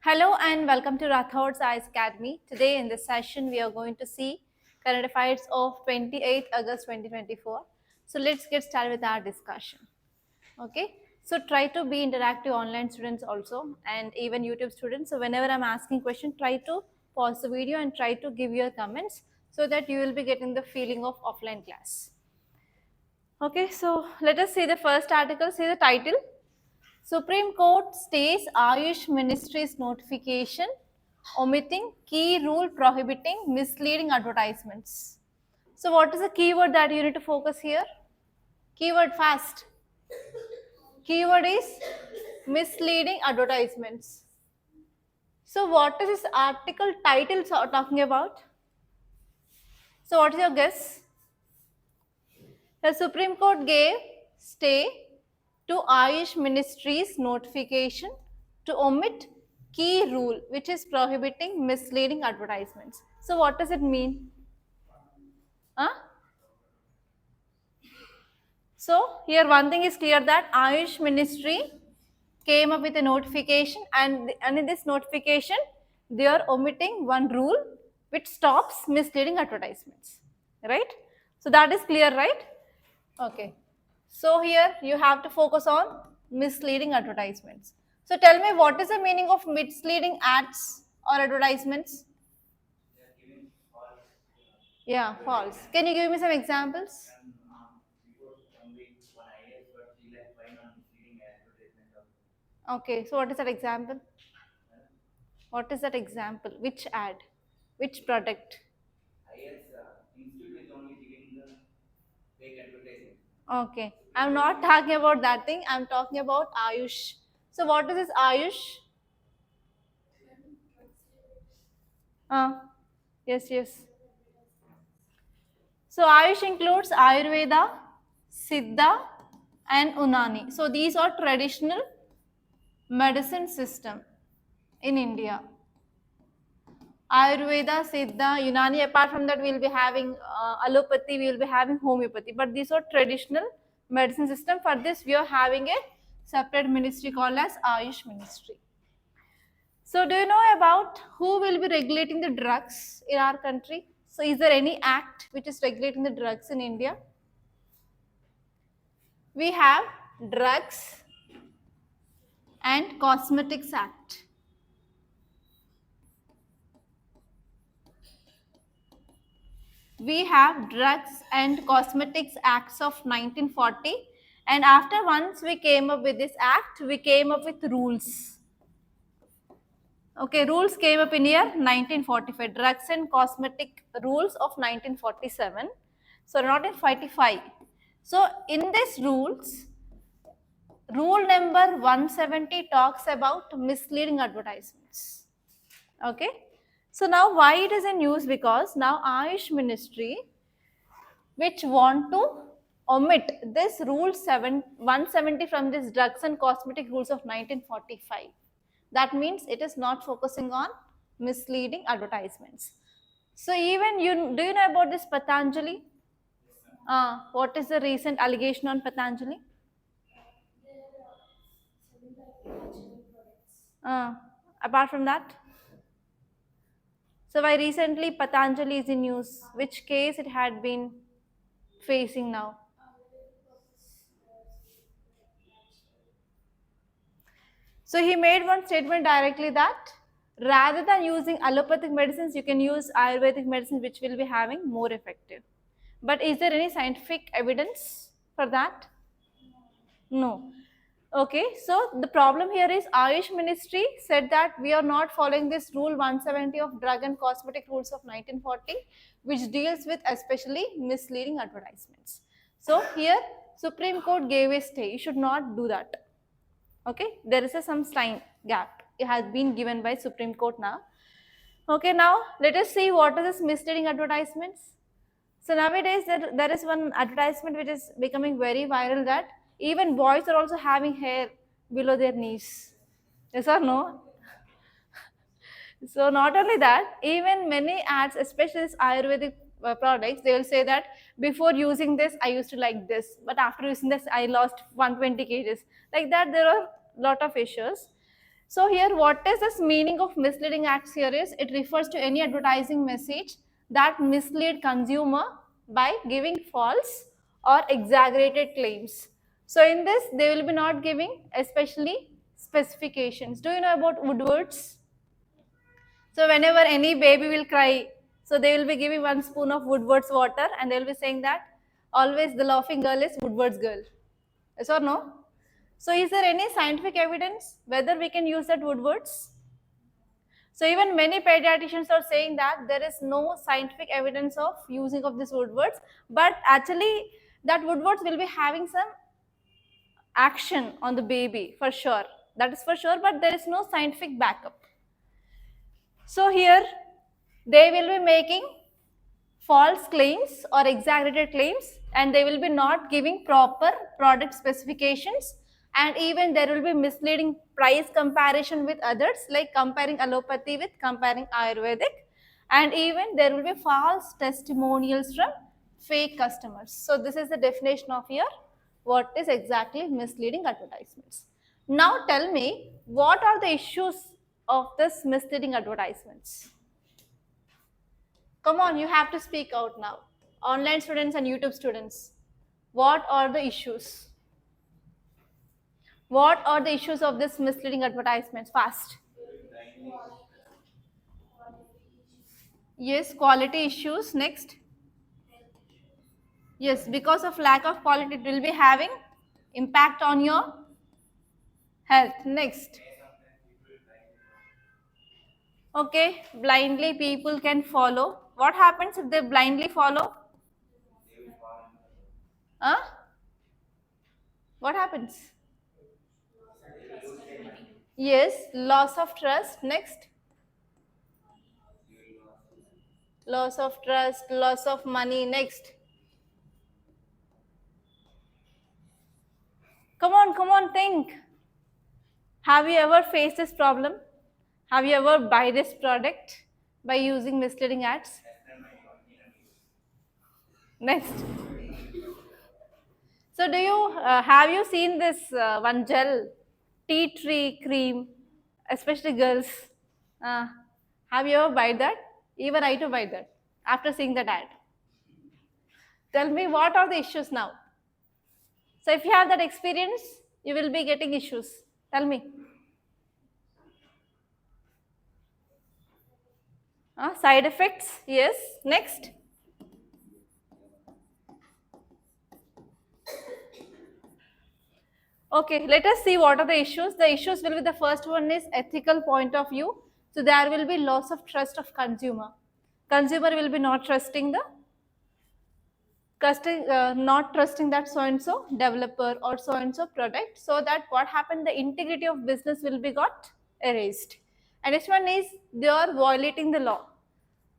Hello and welcome to Rathods Eyes Academy. Today in this session we are going to see current affairs of 28th August 2024. So let's get started with our discussion. Okay, so try to be interactive online students also and even YouTube students. So whenever I'm asking question, try to pause the video and try to give your comments so that you will be getting the feeling of offline class. Okay, so let us see the first article, see the title. Supreme Court stays Ayush Ministry's notification omitting key rule prohibiting misleading advertisements. So what is the keyword that you need to focus here? Keyword fast. Keyword is misleading advertisements. So what is this article title talking about? So what is your guess? The Supreme Court gave stay to Ayush Ministry's notification to omit key rule which is prohibiting misleading advertisements. So what does it mean? Huh? So here one thing is clear that Ayush Ministry came up with a notification and in this notification they are omitting one rule which stops misleading advertisements, right? So that is clear, right? Okay. So here you have to focus on misleading advertisements. So tell me, what is the meaning of misleading ads or advertisements? Yeah, false. Can you give me some examples? Okay, so what is that example? What is that example? Which ad? Which product? Okay, I'm not talking about that thing. I'm talking about Ayush. So what is this Ayush? Yes, yes. So Ayush includes Ayurveda, Siddha and Unani. So these are traditional medicine system in India. Ayurveda, Siddha, Unani. Apart from that, we will be having allopathy, we will be having homeopathy. But these are traditional medicine system. For this, we are having a separate ministry called as Ayush Ministry. So do you know about who will be regulating the drugs in our country? So is there any act which is regulating the drugs in India? We have Drugs and Cosmetics Act. We have Drugs and Cosmetics Acts of 1940, and after once we came up with this act, we came up with rules. Okay, rules came up in year 1945, Drugs and Cosmetic Rules of 1947. So not in 45. So in this rules, rule number 170 talks about misleading advertisements. Okay. So now why it is in news? Because now Ayush Ministry which want to omit this rule 170 from this drugs and cosmetic rules of 1945. That means it is not focusing on misleading advertisements. So even do you know about this Patanjali? What is the recent allegation on Patanjali? Apart from that, so why recently Patanjali is in news? Which case it had been facing now? So he made one statement directly that rather than using allopathic medicines, you can use Ayurvedic medicines which will be having more effective. But is there any scientific evidence for that? No. Okay, so the problem here is Ayush Ministry said that we are not following this rule 170 of drug and cosmetic rules of 1940, which deals with especially misleading advertisements. So here Supreme Court gave a stay. You should not do that. Okay, there is some time gap. It has been given by Supreme Court now. Okay, now let us see what are these misleading advertisements. So nowadays there is one advertisement which is becoming very viral that even boys are also having hair below their knees. Yes or no? So not only that, even many ads, especially this Ayurvedic products, they will say that before using this, I used to like this, but after using this, I lost 120 kgs. Like that, there are lot of issues. So here, what is this meaning of misleading acts here is, it refers to any advertising message that mislead consumer by giving false or exaggerated claims. So in this, they will be not giving especially specifications. Do you know about Woodwards? So whenever any baby will cry, so they will be giving 1 spoon of Woodward's water and they will be saying that always the laughing girl is Woodward's girl. Yes or no? So is there any scientific evidence whether we can use that Woodward's? So even many pediatricians are saying that there is no scientific evidence of using of this Woodward's, but actually that Woodward's will be having some action on the baby for sure. That is for sure, but there is no scientific backup. So here they will be making false claims or exaggerated claims, and they will be not giving proper product specifications, and even there will be misleading price comparison with others, like comparing allopathy with comparing Ayurvedic, and even there will be false testimonials from fake customers. So this is the definition of here what is exactly misleading advertisements. Now tell me, what are the issues of this misleading advertisements? Come on, you have to speak out now. Online students and YouTube students, what are the issues? What are the issues of this misleading advertisements? Fast. Yes, quality issues. Next. Yes, because of lack of quality, it will be having impact on your health. Next. Okay, blindly people can follow. What happens if they blindly follow? Huh? What happens? Yes, loss of trust. Next. Loss of trust, loss of money. Next. Come on, think. Have you ever faced this problem? Have you ever buy this product by using misleading ads? Next. So do you have you seen this one gel, tea tree cream, especially girls? Uh, have you ever buy that? Even I to buy that after seeing that ad. Tell me, what are the issues now? So if you have that experience, you will be getting issues. Tell me. Side effects, yes. Next. Okay, let us see what are the issues. The issues will be, the first one is ethical point of view. So there will be loss of trust of consumer. Consumer will be not trusting the not trusting that so and so developer or so and so product. So that what happened, the integrity of business will be got erased. And next one is they are violating the law.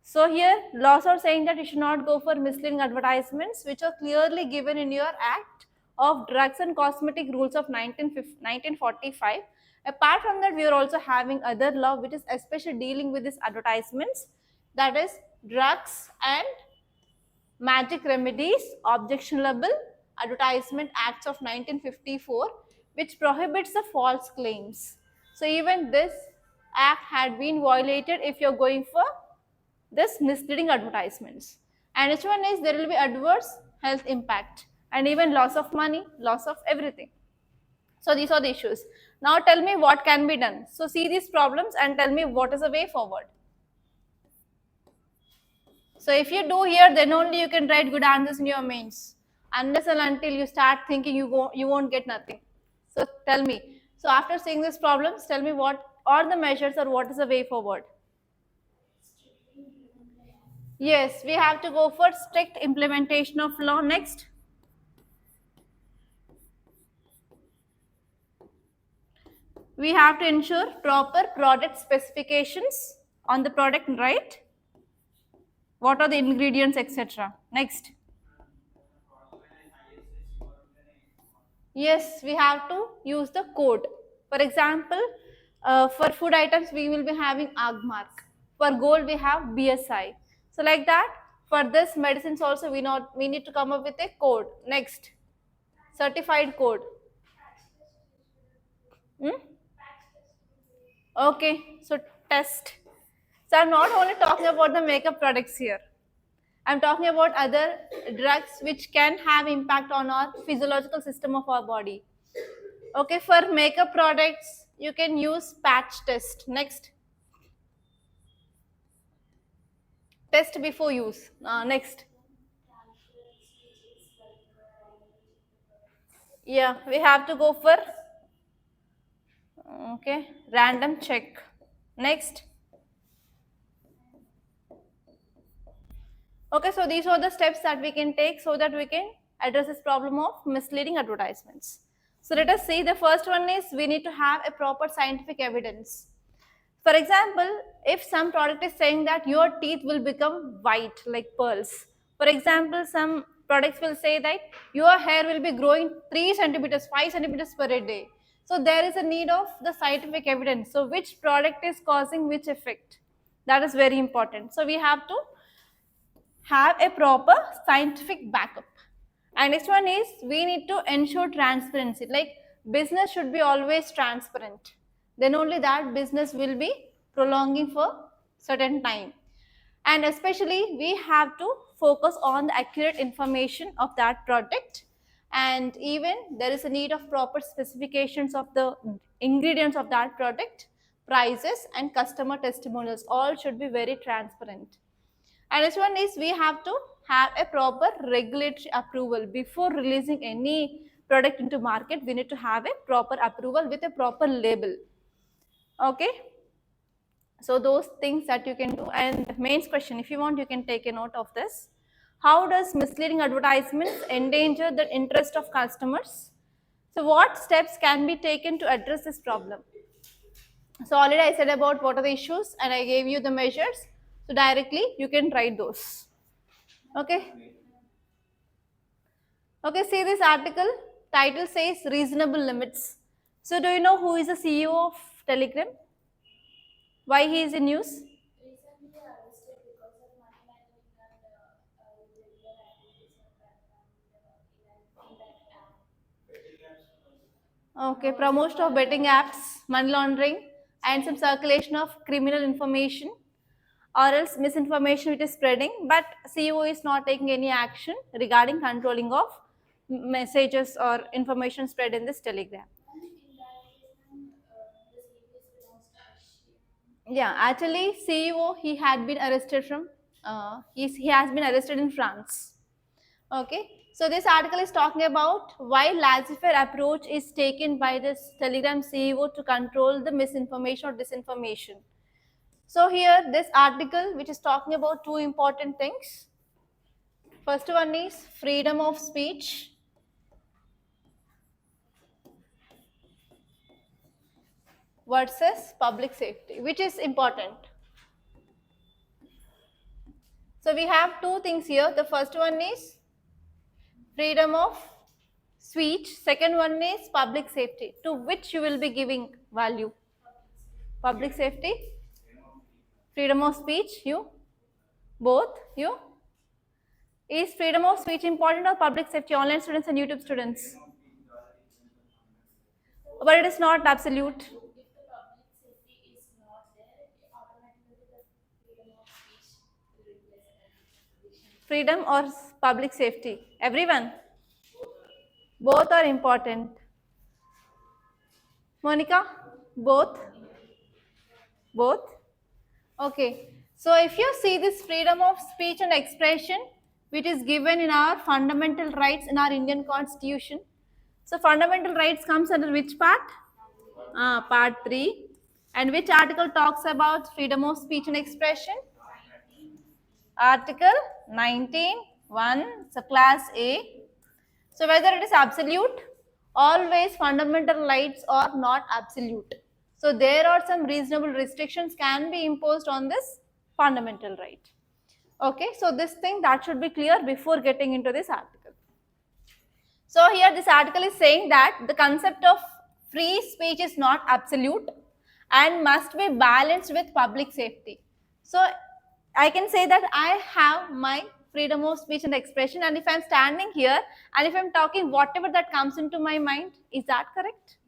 So here laws are saying that you should not go for misleading advertisements which are clearly given in your Act of Drugs and Cosmetic Rules of 1945. Apart from that, we are also having other law which is especially dealing with these advertisements, that is Drugs and Magic Remedies Objectionable Advertisement Acts of 1954, which prohibits the false claims. So even this act had been violated if you're going for this misleading advertisements. And which one is, there will be adverse health impact and even loss of money, loss of everything. So these are the issues. Now tell me what can be done. So see these problems and tell me what is the way forward. So if you do here, then only you can write good answers in your mains. Unless and until you start thinking, you won't get nothing. So tell me. So after seeing these problems, tell me what are the measures or what is the way forward. Yes, we have to go for strict implementation of law. Next. We have to ensure proper product specifications on the product, right? What are the ingredients, etc. Next. Yes, we have to use the code. For example, for food items, we will be having AGMARK. For gold, we have BSI. So like that, for this medicines also, we need to come up with a code. Next, certified code. Hmm? Okay, so test. So I'm not only talking about the makeup products here. I'm talking about other drugs which can have impact on our physiological system of our body. Okay, for makeup products, you can use patch test. Next, test before use. Next, yeah, we have to go for okay random check. Next, okay, so these are the steps that we can take so that we can address this problem of misleading advertisements. So let us see. The first one is we need to have a proper scientific evidence. For example, if some product is saying that your teeth will become white like pearls. For example, some products will say that your hair will be growing 3 centimeters, 5 centimeters per day. So there is a need of the scientific evidence. So which product is causing which effect? That is very important. So we have to have a proper scientific backup. And next one is we need to ensure transparency. Like business should be always transparent. Then only that business will be prolonging for certain time. And especially we have to focus on the accurate information of that product. And even there is a need of proper specifications of the ingredients of that product, prices and customer testimonials. All should be very transparent. And this one is we have to have a proper regulatory approval before releasing any product into market. We need to have a proper approval with a proper label. Okay. So those things that you can do. And main question, if you want, you can take a note of this. How does misleading advertisements endanger the interest of customers? So what steps can be taken to address this problem? So already I said about what are the issues and I gave you the measures. So directly you can write those. Okay. Okay, see this article, title says reasonable limits. So do you know who is the CEO of Telegram? Why he is in news? Okay, promotion of betting apps, money laundering, and some circulation of criminal information or else misinformation which is spreading, but CEO is not taking any action regarding controlling of messages or information spread in this Telegram. Yeah, actually, CEO he had been arrested from. He has been arrested in France. Okay, so this article is talking about why laissez-faire approach is taken by this Telegram CEO to control the misinformation or disinformation. So here, this article which is talking about two important things. First one is freedom of speech versus public safety, which is important. So we have two things here. The first one is freedom of speech. Second one is public safety. To which you will be giving value? Public safety, freedom of speech, you? Both, you? Is freedom of speech important or public safety? Online students and YouTube students. But it is not absolute. Freedom or public safety? Everyone? Both are important. Monica? Both? Both? Okay. So if you see this freedom of speech and expression, which is given in our fundamental rights in our Indian Constitution. So fundamental rights comes under which part? Part 3. And which article talks about freedom of speech and expression? Article 19, 1, so class A. So whether it is absolute, always fundamental rights are not absolute. So there are some reasonable restrictions can be imposed on this fundamental right. Okay, so this thing that should be clear before getting into this article. So here this article is saying that the concept of free speech is not absolute and must be balanced with public safety. So I can say that I have my freedom of speech and expression, and if I'm standing here and if I'm talking whatever that comes into my mind, is that correct?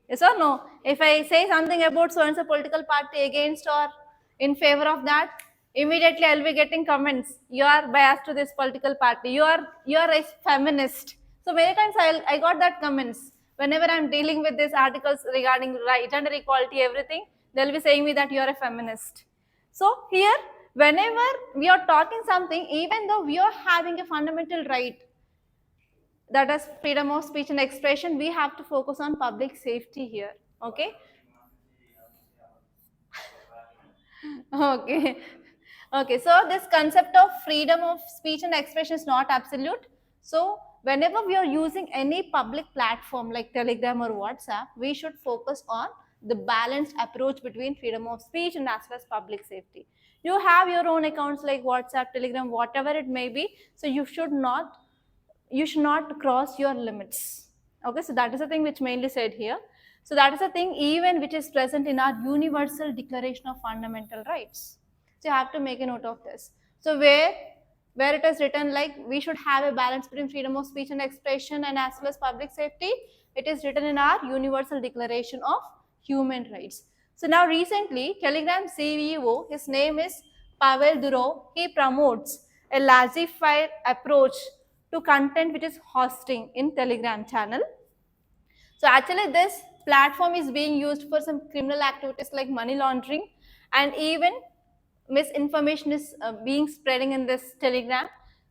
Yes or no? If I say something about so and so political party against or in favor of that, immediately I'll be getting comments. You are biased to this political party. You are a feminist. So many times I got that comments. Whenever I'm dealing with these articles regarding right, gender equality, everything, they'll be saying me that you are a feminist. So here, whenever we are talking something, even though we are having a fundamental right, that is freedom of speech and expression, we have to focus on public safety here. Okay. Okay. Okay, so this concept of freedom of speech and expression is not absolute. So whenever we are using any public platform like Telegram or WhatsApp, we should focus on the balanced approach between freedom of speech and as well as public safety. You have your own accounts like WhatsApp, Telegram, whatever it may be, so you should not cross your limits. Okay, so that is the thing which mainly said here. So that is the thing even which is present in our universal declaration of fundamental rights. So you have to make a note of this. So where it is written like we should have a balance between freedom of speech and expression and as well as public safety, it is written in our universal declaration of human rights. So now recently Telegram CEO, his name is Pavel Durov, he promotes a laissez-faire approach to content which is hosting in Telegram channel. So actually this platform is being used for some criminal activities like money laundering, and even misinformation is being spreading in this Telegram.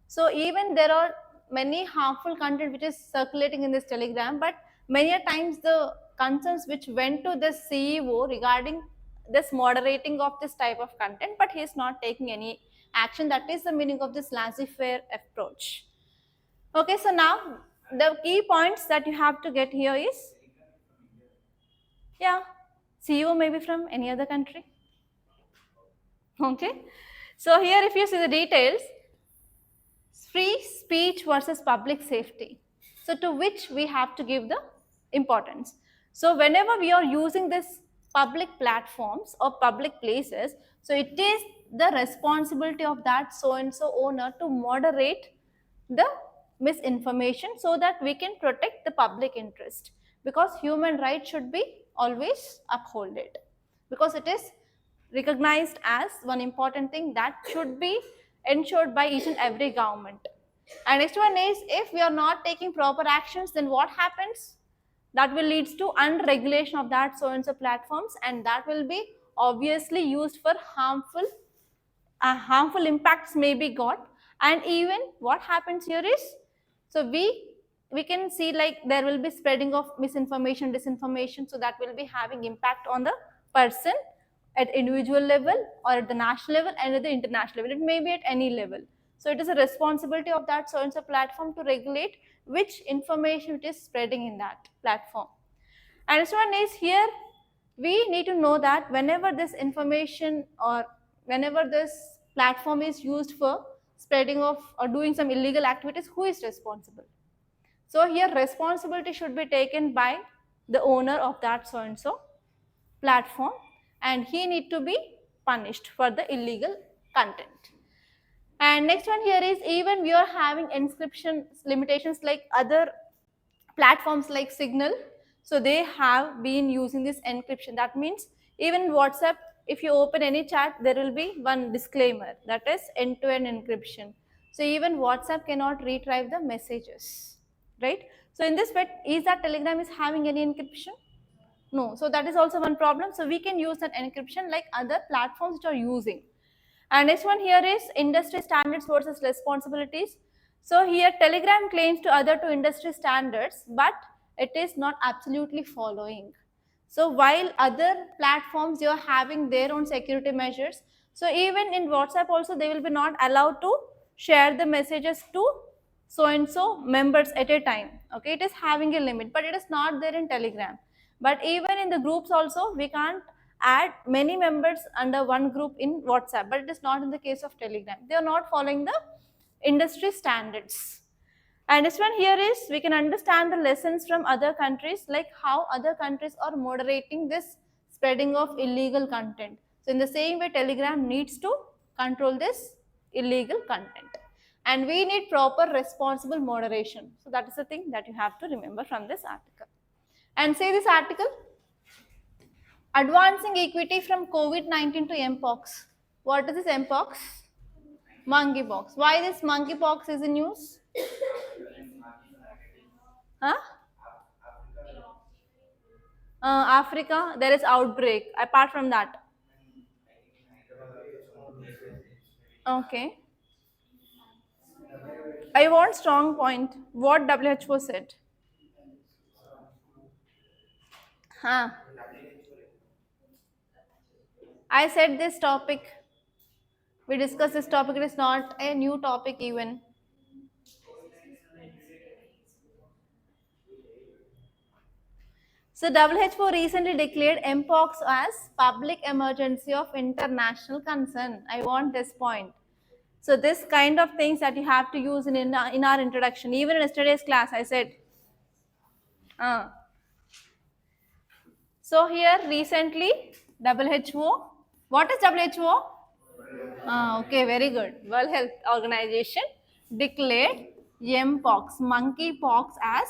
So even there are many harmful content which is circulating in this Telegram, but many a times the concerns which went to the CEO regarding this moderating of this type of content, but he is not taking any action. That is the meaning of this laissez-faire approach. Okay, so now the key points that you have to get here is, yeah, CEO may be from any other country. Okay, so here if you see the details, free speech versus public safety. So to which we have to give the importance. So whenever we are using this public platforms or public places, so it is the responsibility of that so and so owner to moderate the misinformation so that we can protect the public interest, because human rights should be always upholded, because it is recognized as one important thing that should be ensured by each and every government. And next one is, if we are not taking proper actions, then what happens? That will leads to unregulation of that so and so platforms, and that will be obviously used for harmful impacts may be got. And even what happens here is, so we can see like there will be spreading of misinformation, disinformation, so that will be having impact on the person at individual level or at the national level and at the international level. It may be at any level. So it is a responsibility of that so and so platform to regulate which information it is spreading in that platform. And this one is here, we need to know that whenever this information or whenever this platform is used for spreading of or doing some illegal activities, who is responsible? So here responsibility should be taken by the owner of that so and so platform, and he need to be punished for the illegal content. And next one here is, even we are having encryption limitations like other platforms like Signal. So they have been using this encryption. That means even WhatsApp, if you open any chat, there will be one disclaimer, that is end-to-end encryption. So even WhatsApp cannot retrieve the messages, right? So in this way, is that Telegram is having any encryption? No. So that is also one problem. So we can use that encryption like other platforms which are using. And next one here is industry standards versus responsibilities. So here Telegram claims to adhere to industry standards, but it is not absolutely following. So while other platforms, you're having their own security measures. So even in WhatsApp also, they will be not allowed to share the messages to so and so members at a time. Okay, it is having a limit, but it is not there in Telegram. But even in the groups also, we can't add many members under one group in WhatsApp, but it is not in the case of Telegram. They are not following the industry standards. And this one here is, we can understand the lessons from other countries, like how other countries are moderating this spreading of illegal content. So in the same way, Telegram needs to control this illegal content. And we need proper responsible moderation. So that is the thing that you have to remember from this article. And say this article, Advancing equity from COVID-19 to Mpox. What is this Mpox? Monkeypox. Why this monkeypox is in news? Huh? Africa, there is outbreak. Apart from that, okay. I want strong point. What WHO said? Huh? I said this topic. We discussed this topic. It is not a new topic even. So WHO recently declared Mpox as public emergency of international concern. I want this point. So this kind of things that you have to use in our introduction. Even in yesterday's class, I said. Uh, so here recently, WHO. What is WHO? Okay, very good. World Health Organization declared Mpox, monkeypox, as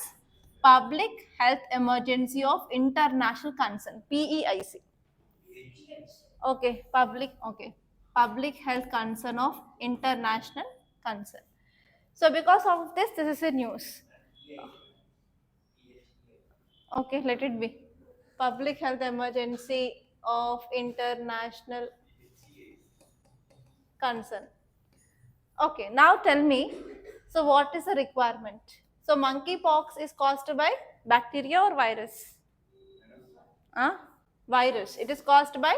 public health emergency of international concern. PEIC. Okay, public health concern of international concern. So because of this is a news. Okay, let it be. Public health emergency of international concern. Okay, now tell me, so what is the requirement? So monkeypox is caused by bacteria or virus? Huh? Virus. It is caused by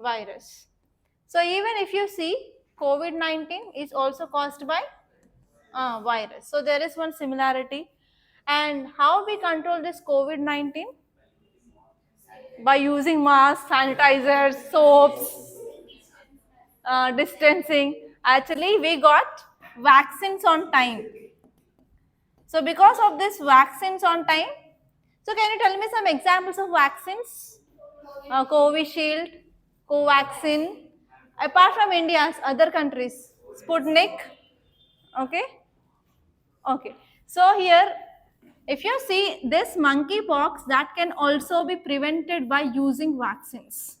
virus. So even if you see, COVID-19 is also caused by virus. So there is one similarity. And how we control this COVID-19? By using masks, sanitizers, soaps, distancing. Actually, we got vaccines on time. So because of this vaccines on time, so can you tell me some examples of vaccines? Covishield, Covaxin, apart from India's other countries, Sputnik, okay? Okay, so here, if you see this monkeypox, that can also be prevented by using vaccines.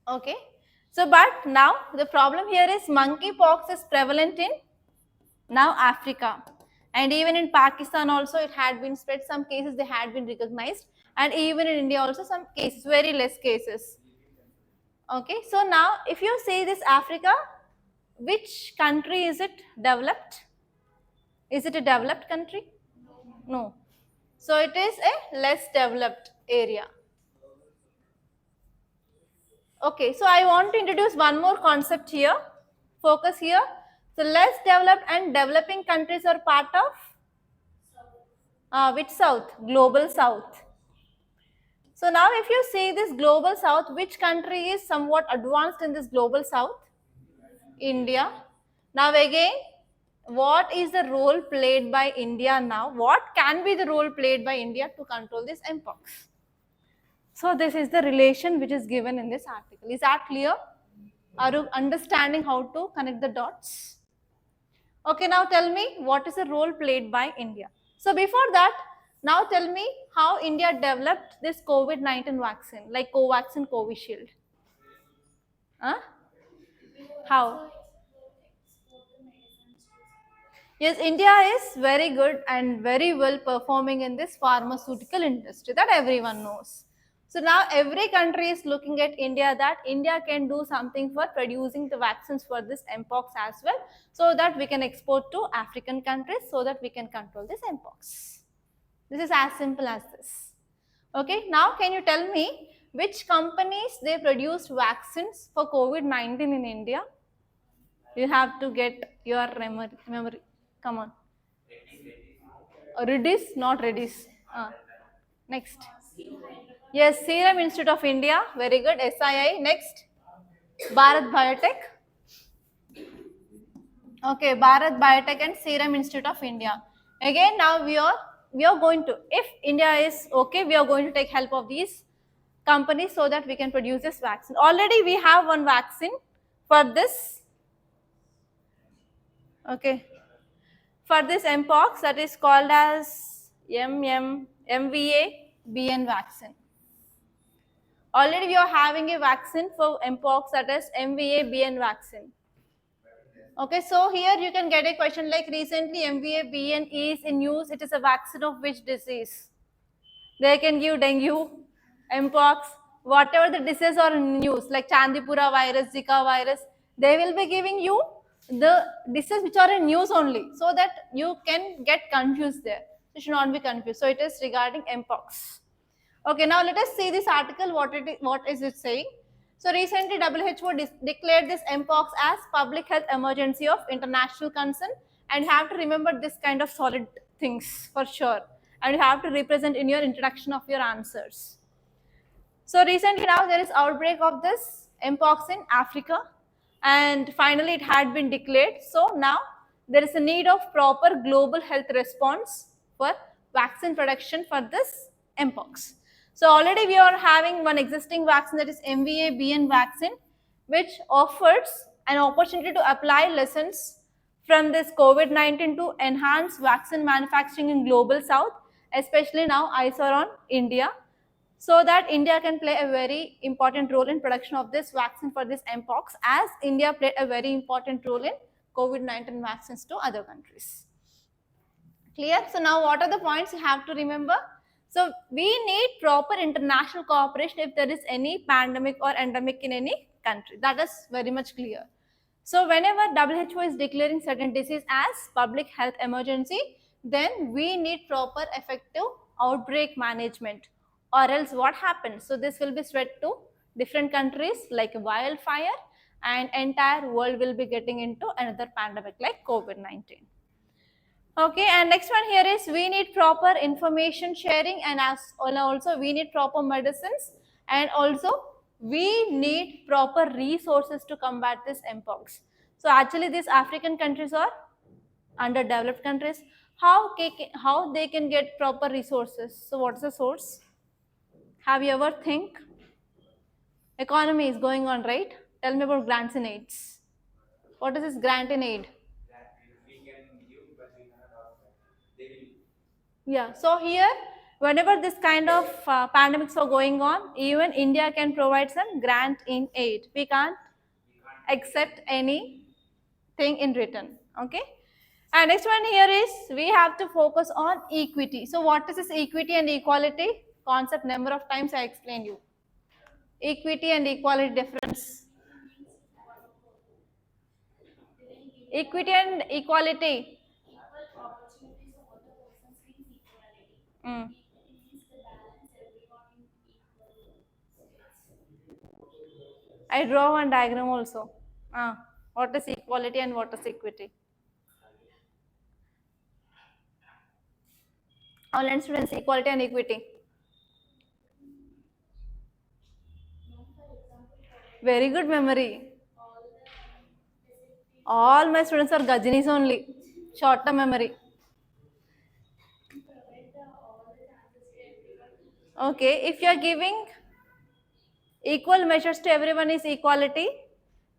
Okay, so but now the problem here is monkeypox is prevalent in now Africa, and even in Pakistan also it had been spread. Some cases they had been recognized, and even in India also some cases, very less cases. Okay, so now if you say this Africa, which country is it developed? Is it a developed country? No. So it is a less developed area. Okay, so I want to introduce one more concept here. Focus here. So less developed and developing countries are part of which south? Global south. So now if you see this global south, which country is somewhat advanced in this global south? India. Now again, what is the role played by India now? What can be the role played by India to control this Mpox? So this is the relation which is given in this article. Is that clear? Are you understanding how to connect the dots? Okay, now tell me what is the role played by India. So before that, now tell me how India developed this COVID-19 vaccine like Covaxin, Covishield. Huh? How? Yes, India is very good and very well performing in this pharmaceutical industry that everyone knows. So now every country is looking at India, that India can do something for producing the vaccines for this Mpox as well, so that we can export to African countries so that we can control this Mpox. This is as simple as this. Okay, now can you tell me which companies they produced vaccines for COVID-19 in India? You have to get your memory. Come on. Redis, not Redis. Next. Yes, Serum Institute of India. Very good. SII. Next. Bharat Biotech. Okay, Bharat Biotech and Serum Institute of India. Again, now we are going to, if India is okay, we are going to take help of these companies so that we can produce this vaccine. Already we have one vaccine for this. Okay. For this Mpox, that is called as MVA. BN vaccine. Already we are having a vaccine for Mpox, that is MVA-BN vaccine. Okay, so here you can get a question like recently MVA-BN is in use. It is a vaccine of which disease? They can give dengue, Mpox, whatever the disease or news like Chandipura virus, Zika virus. They will be giving you the diseases which are in news only, so that you can get confused there. You should not be confused. So it is regarding Mpox. Okay, now let us see this article. What is it saying? So recently, WHO declared this Mpox as public health emergency of international concern, and you have to remember this kind of solid things for sure, and you have to represent in your introduction of your answers. So recently now there is outbreak of this Mpox in Africa, and finally it had been declared. So now there is a need of proper global health response for vaccine production for this Mpox. So already we are having one existing vaccine, that is MVA-BN vaccine, which offers an opportunity to apply lessons from this COVID-19 to enhance vaccine manufacturing in global south, especially now eyes are on India, so that India can play a very important role in production of this vaccine for this Mpox, as India played a very important role in COVID-19 vaccines to other countries. Clear? So now what are the points you have to remember? So we need proper international cooperation if there is any pandemic or endemic in any country. That is very much clear. So whenever WHO is declaring certain disease as public health emergency, then we need proper effective outbreak management, or else what happens? So this will be spread to different countries like wildfire, and entire world will be getting into another pandemic like COVID-19. Okay, and next one here is we need proper information sharing, and as also we need proper medicines, and also we need proper resources to combat this Mpox. So actually these African countries are underdeveloped countries. How they can get proper resources? So what's the source? Have you ever think? Economy is going on, right? Tell me about grants and aids. What is this grant and aid? Yeah, so here, whenever this kind of pandemics are going on, even India can provide some grant in aid. We can't accept anything in return. Okay. And next one here is we have to focus on equity. So what is this equity and equality concept? Number of times I explained you. Equity and equality difference. Equity and equality. Mm. I draw one diagram also. What is equality and what is equity? Online students, equality and equity. Very good memory. All my students are Gajinis only. Short term memory. Okay, if you are giving equal measures to everyone is equality,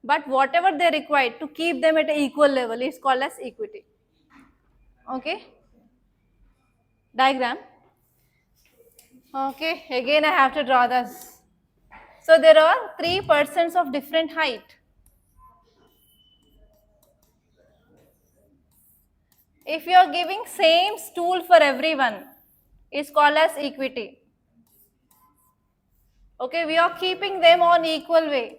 but whatever they require to keep them at an equal level is called as equity. Okay, diagram. Okay, again I have to draw this. So there are 3 persons of different height. If you are giving same stool for everyone, is called as equity. Okay, we are keeping them on equal way.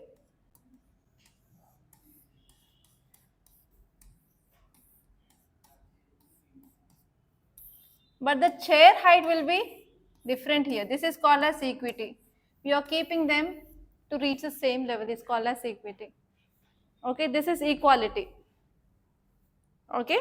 But the chair height will be different here. This is called as equity. We are keeping them to reach the same level. It's called as equity. Okay, this is equality. Okay.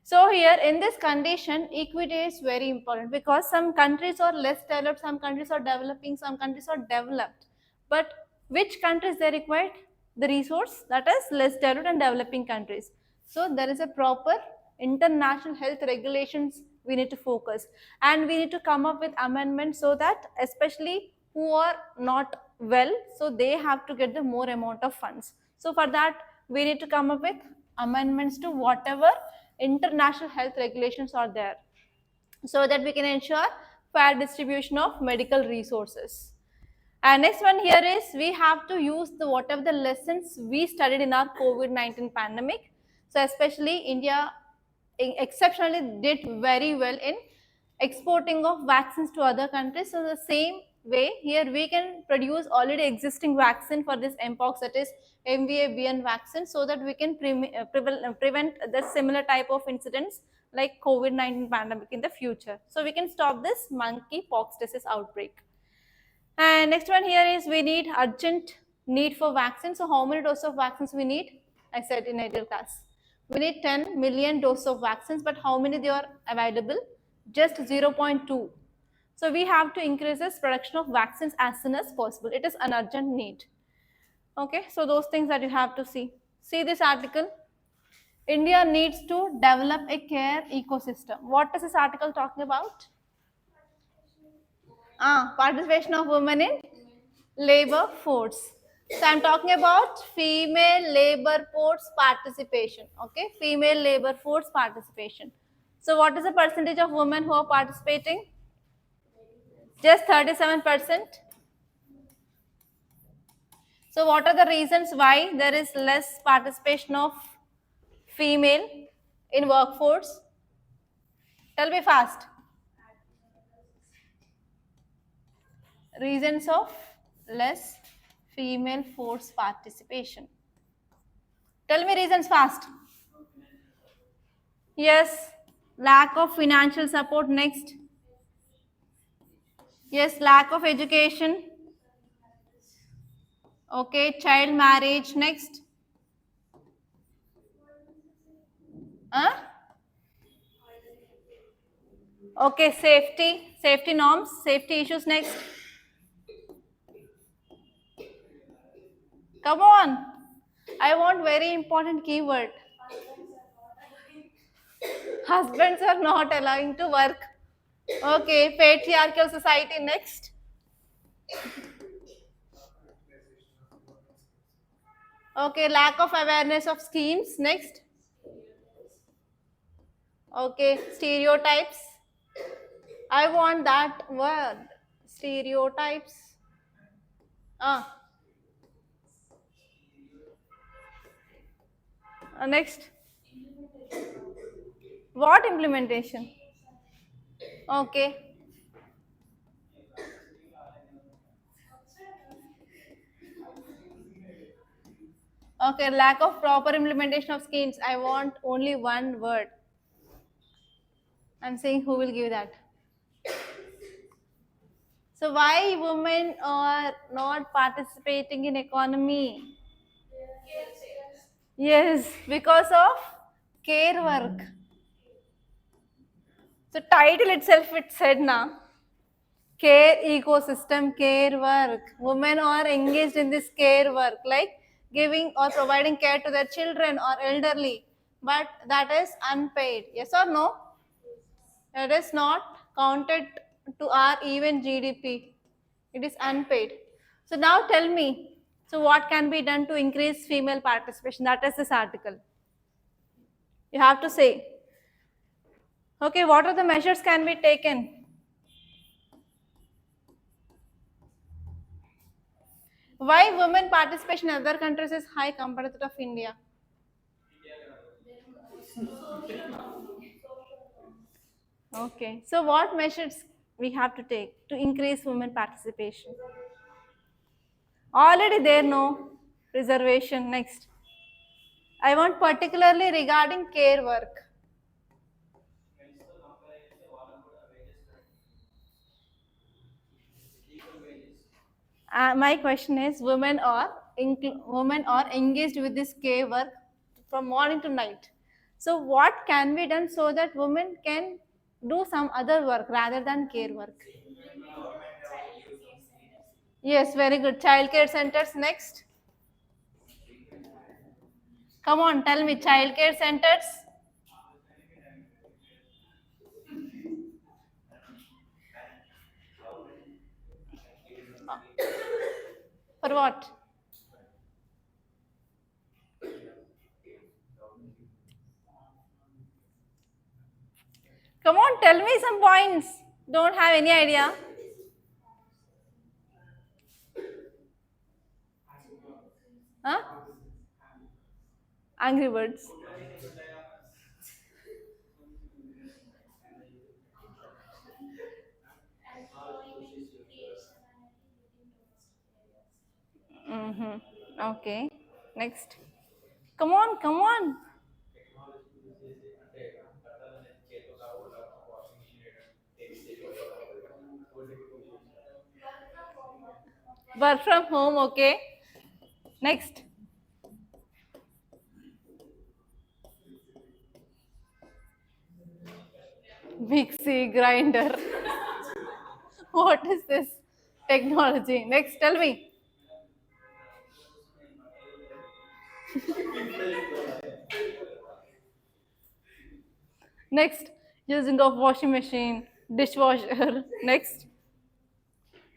So here in this condition, equity is very important because some countries are less developed, some countries are developing, some countries are developed. But which countries they require the resource? That is less developed and developing countries. So there is a proper international health regulations we need to focus, and we need to come up with amendments so that especially who are not well, so they have to get the more amount of funds. So for that we need to come up with amendments to whatever international health regulations are there, so that we can ensure fair distribution of medical resources. And next one here is we have to use the whatever the lessons we studied in our COVID-19 pandemic. So especially India exceptionally did very well in exporting of vaccines to other countries. So the same way here we can produce already existing vaccine for this Mpox, that is MVA-BN vaccine, so that we can prevent the similar type of incidents like COVID-19 pandemic in the future. So we can stop this monkeypox disease outbreak. And next one here is we need urgent need for vaccine. So how many doses of vaccines we need? I said in ideal class. We need 10 million doses of vaccines, but how many they are available? Just 0.2. So we have to increase this production of vaccines as soon as possible. It is an urgent need. Okay, so those things that you have to see. See this article. India needs to develop a care ecosystem. What is this article talking about? Participation of women in labor force. So I'm talking about female labor force participation. Okay, female labor force participation. So what is the percentage of women who are participating? Just 37%. So what are the reasons why there is less participation of female in workforce? Tell me fast. Reasons of less female force participation. Tell me reasons fast. Yes, lack of financial support. Next. Yes, lack of education. Okay, child marriage. Next. Huh? Okay, safety norms, safety issues. Next. Come on. I want very important keyword. Husbands are not allowing to work. Okay, patriarchal society. Next. Okay, lack of awareness of schemes. Next. Okay, stereotypes. I want that word. Stereotypes. Ah, next. What implementation? Okay. Okay, lack of proper implementation of schemes. I want only one word. I'm saying who will give that. So why women are not participating in economy? Yes, because of care work. So title itself it said na. Care ecosystem, care work. Women are engaged in this care work, like giving or providing care to their children or elderly, but that is unpaid. Yes or no? It is not counted to our even GDP. It is unpaid. So now tell me, so what can be done to increase female participation? That is this article. You have to say, okay, what are the measures can be taken? Why women participation in other countries is high compared to of India? Okay, so what measures we have to take to increase women participation? Already there, no reservation. Next, I want particularly regarding care work. My question is, women are engaged with this care work from morning to night. So what can be done so that women can do some other work rather than care work? Yes, very good. Childcare centers. Next, come on, tell me. Childcare centers. For what? Come on, tell me some points. Don't have any idea? Huh? Angry Birds. Mm-hmm. Okay. Next. Come on, come on. Work from home, okay. Next. Mixie, grinder. What is this technology? Next, tell me. Next, using of washing machine, dishwasher. Next,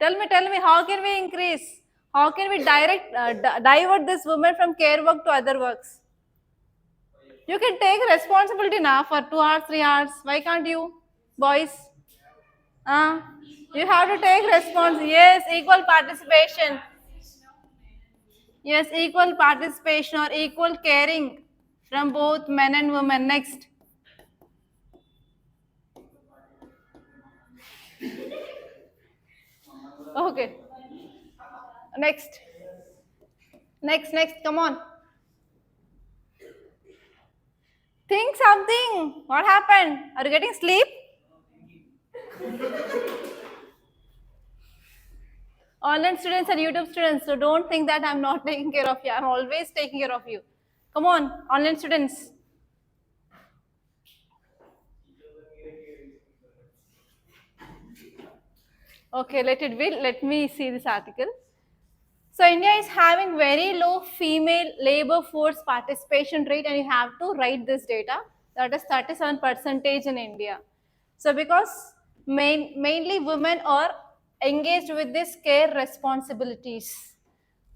tell me, how can we increase? How can we divert this woman from care work to other works? You can take responsibility now for 2 hours, 3 hours. Why can't you, boys? You have to take response. Yes, equal participation. Yes, equal participation or equal caring from both men and women. Next. Okay. Next. Next. Come on. Think something. What happened? Are you getting sleep? Online students and YouTube students. So don't think that I'm not taking care of you. I'm always taking care of you. Come on, online students. Okay, let it be. Let me see this article. So India is having very low female labor force participation rate, and you have to write this data. That is 37% in India. So because mainly women are engaged with these care responsibilities.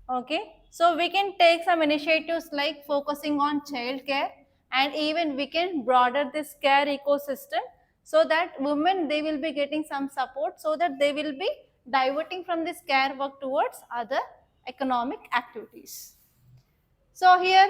Okay, so we can take some initiatives like focusing on child care, and even we can broaden this care ecosystem so that women they will be getting some support so that they will be diverting from this care work towards other economic activities. So here,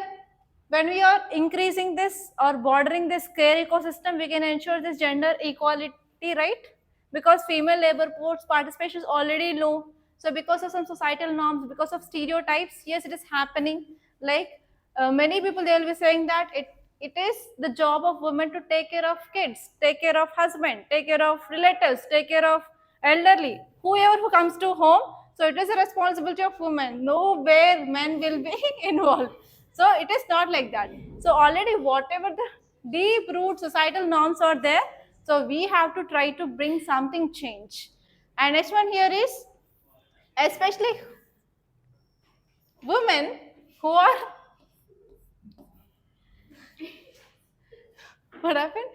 when we are increasing this or bordering this care ecosystem, we can ensure this gender equality, right? Because female labor force participation is already low. So because of some societal norms, because of stereotypes, yes, it is happening. Like many people, they will be saying that it is the job of women to take care of kids, take care of husband, take care of relatives, take care of elderly, whoever who comes to home. So it is a responsibility of women. Nowhere men will be involved. So it is not like that. So already whatever the deep root societal norms are there, so we have to try to bring something change. And next one here is especially women who are what happened?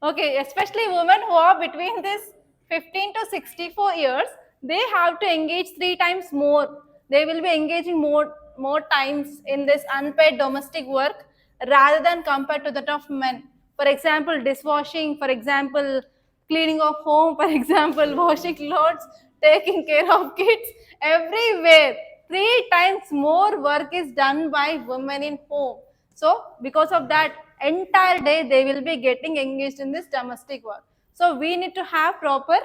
Okay, especially women who are between this 15 to 64 years, they have to engage 3 times more. They will be engaging more times in this unpaid domestic work rather than compared to that of men. For example, dishwashing, for example, cleaning of home, for example, washing clothes, taking care of kids, everywhere. 3 times more work is done by women in home. So because of that, entire day they will be getting engaged in this domestic work. So we need to have proper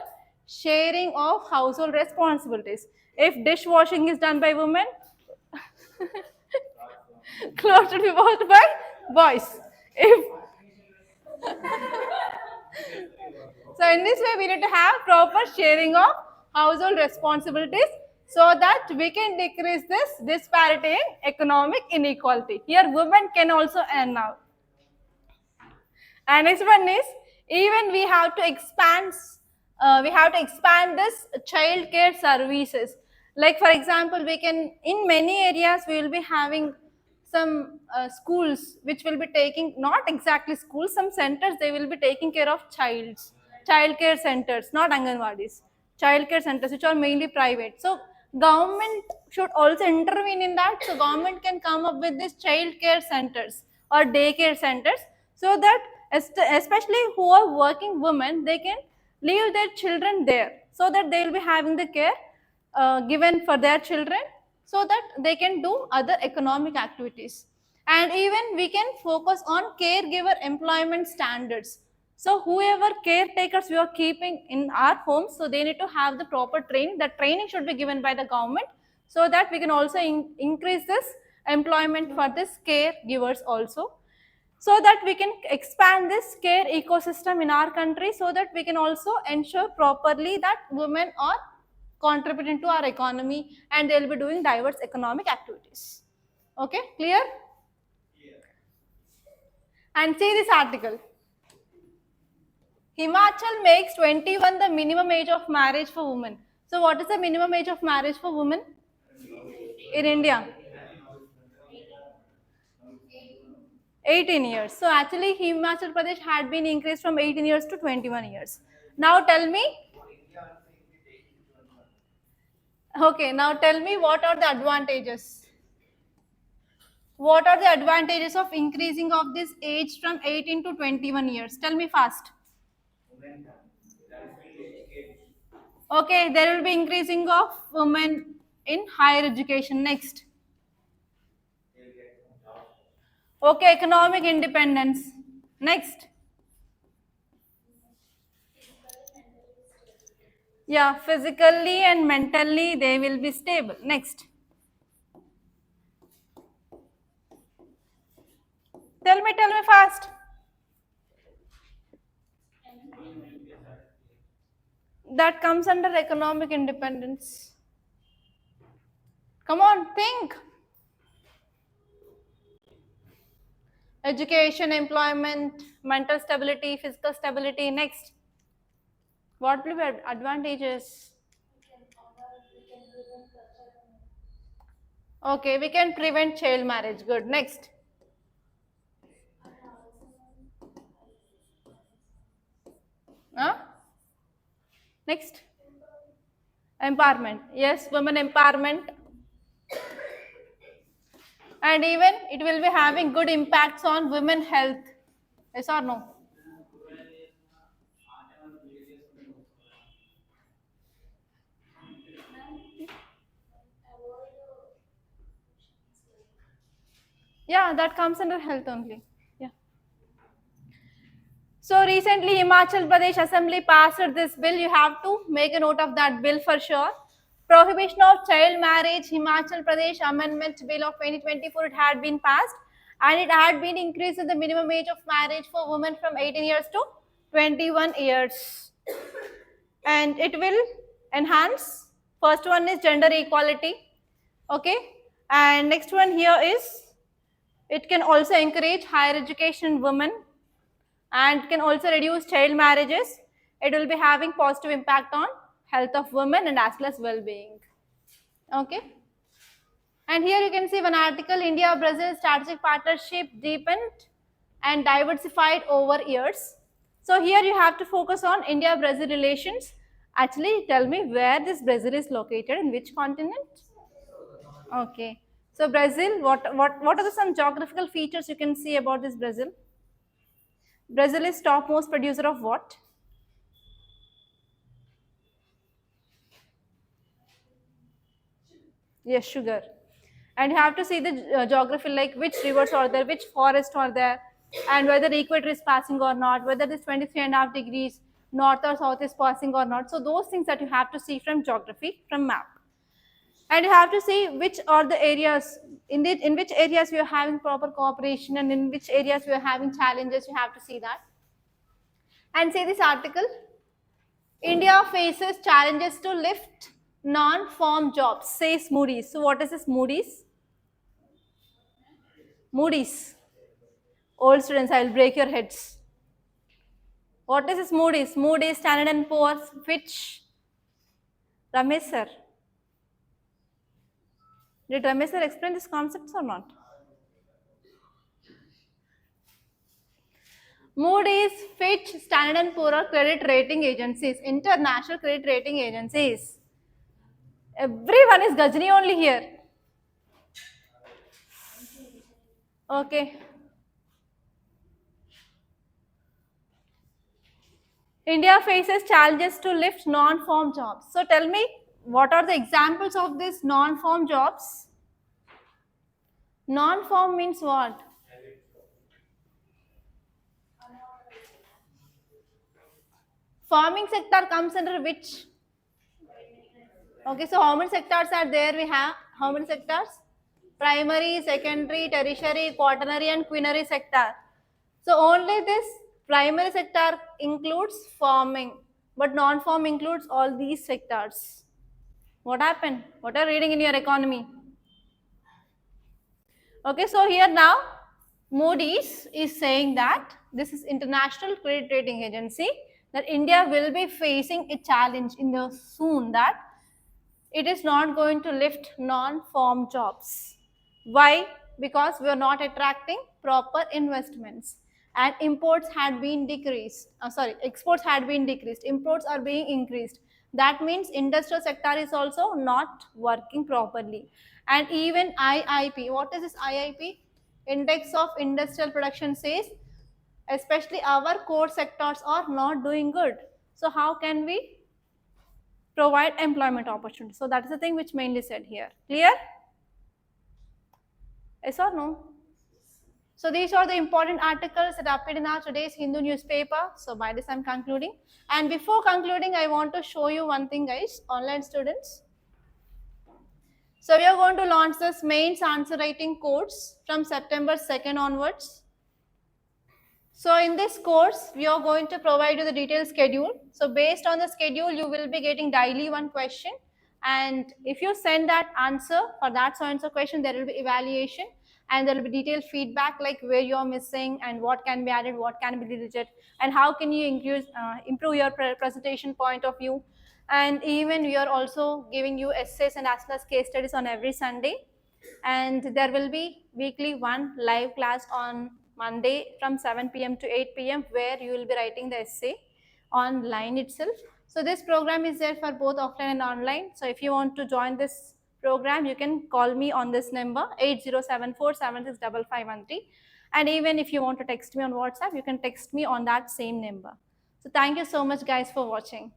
sharing of household responsibilities. If dishwashing is done by women, clothes should be washed by boys. If so, in this way, we need to have proper sharing of household responsibilities so that we can decrease this disparity in economic inequality. Here, women can also earn now. And next one is even we have to expand this child care services. Like for example, we can in many areas we will be having some schools which will be taking not exactly schools, some centers they will be taking care of child care centers, not anganwadis, child care centers which are mainly private. So government should also intervene in that. So government can come up with these child care centers or daycare centers so that especially who are working women they can leave their children there so that they will be having the care given for their children so that they can do other economic activities. And even we can focus on caregiver employment standards. So whoever caretakers we are keeping in our homes, so they need to have the proper training. The training should be given by the government so that we can also increase this employment for this caregivers also, so that we can expand this care ecosystem in our country, so that we can also ensure properly that women are contributing to our economy and they will be doing diverse economic activities. Okay, clear? And see this article. Himachal makes 21 the minimum age of marriage for women. So what is the minimum age of marriage for women in India? 18 years. So actually Himachal Pradesh had been increased from 18 years to 21 years. Now tell me, okay, now tell me what are the advantages? What are the advantages of increasing of this age from 18 to 21 years? Tell me fast. Okay, there will be increasing of women in higher education. Next. Okay, economic independence. Next. Yeah, physically and mentally they will be stable. Next. Tell me fast. That comes under economic independence. Come on, think. Education, employment, mental stability, physical stability. Next. What will be advantages? Okay, we can prevent child marriage. Good. Next. Huh? Next. Empowerment. Yes, women empowerment. And even it will be having good impacts on women health. Yes or no? Yeah, that comes under health only. Yeah. So recently Himachal Pradesh Assembly passed this bill. You have to make a note of that bill for sure. Prohibition of child marriage, Himachal Pradesh Amendment Bill of 2024, it had been passed and it had been increased in the minimum age of marriage for women from 18 years to 21 years. And it will enhance. First one is gender equality. Okay. And next one here is it can also encourage higher education in women and can also reduce child marriages. It will be having positive impact on health of women and as well as well-being. Okay. And here you can see one article, India-Brazil strategic partnership deepened and diversified over years. So here you have to focus on India-Brazil relations. Actually, tell me where this Brazil is located, in which continent? Okay. So Brazil, what are the some geographical features you can see about this Brazil? Brazil is topmost producer of what? Yes, sugar. And you have to see the geography, like which rivers are there, which forests are there, and whether the equator is passing or not, whether this 23.5 degrees north or south is passing or not. So those things that you have to see from geography, from map. And you have to see which are the areas, in which areas we are having proper cooperation and in which areas we are having challenges, you have to see that. And see this article, India faces challenges to lift non-farm jobs, says Moody's. So what is this Moody's? Moody's. Old students, I will break your heads. What is this Moody's? Moody's, Standard and Poor's, Fitch. Ramesh sir. Did Ramesh sir explain these concepts or not? Moody's, Fitch, Standard and Poor are credit rating agencies, international credit rating agencies. Everyone is Gajni only here. Okay. India faces challenges to lift non-farm jobs. So tell me, what are the examples of these non-farm jobs? Non-farm means what? Farming sector comes under which? Okay, so how many sectors are there? We have how many sectors? Primary, secondary, tertiary, quaternary, and quinary sector. So only this primary sector includes farming, but non-farm includes all these sectors. What happened? What are you reading in your economy? Okay, so here now Moody's is saying that this is international credit rating agency that India will be facing a challenge in the soon that it is not going to lift non-farm jobs. Why? Because we are not attracting proper investments and imports had been decreased. Exports had been decreased. Imports are being increased. That means industrial sector is also not working properly. And even IIP, what is this IIP? Index of Industrial Production says, especially our core sectors are not doing good. So how can we provide employment opportunities? So that is the thing which mainly said here. Clear? Yes or no? So these are the important articles that appeared in our today's Hindu newspaper. So by this I'm concluding. And before concluding, I want to show you one thing, guys, online students. So we are going to launch this mains answer writing course from September 2nd onwards. So in this course, we are going to provide you the detailed schedule. So based on the schedule, you will be getting daily one question. And if you send that answer for that so-and-so question, there will be evaluation and there will be detailed feedback like where you are missing and what can be added, what can be deleted, and how can you improve your presentation point of view. And even we are also giving you essays and as well as case studies on every Sunday. And there will be weekly one live class on Monday from 7 p.m. to 8 p.m. where you will be writing the essay online itself. So this program is there for both offline and online. So if you want to join this program, you can call me on this number 8074765513. And even if you want to text me on WhatsApp, you can text me on that same number. So thank you so much guys for watching.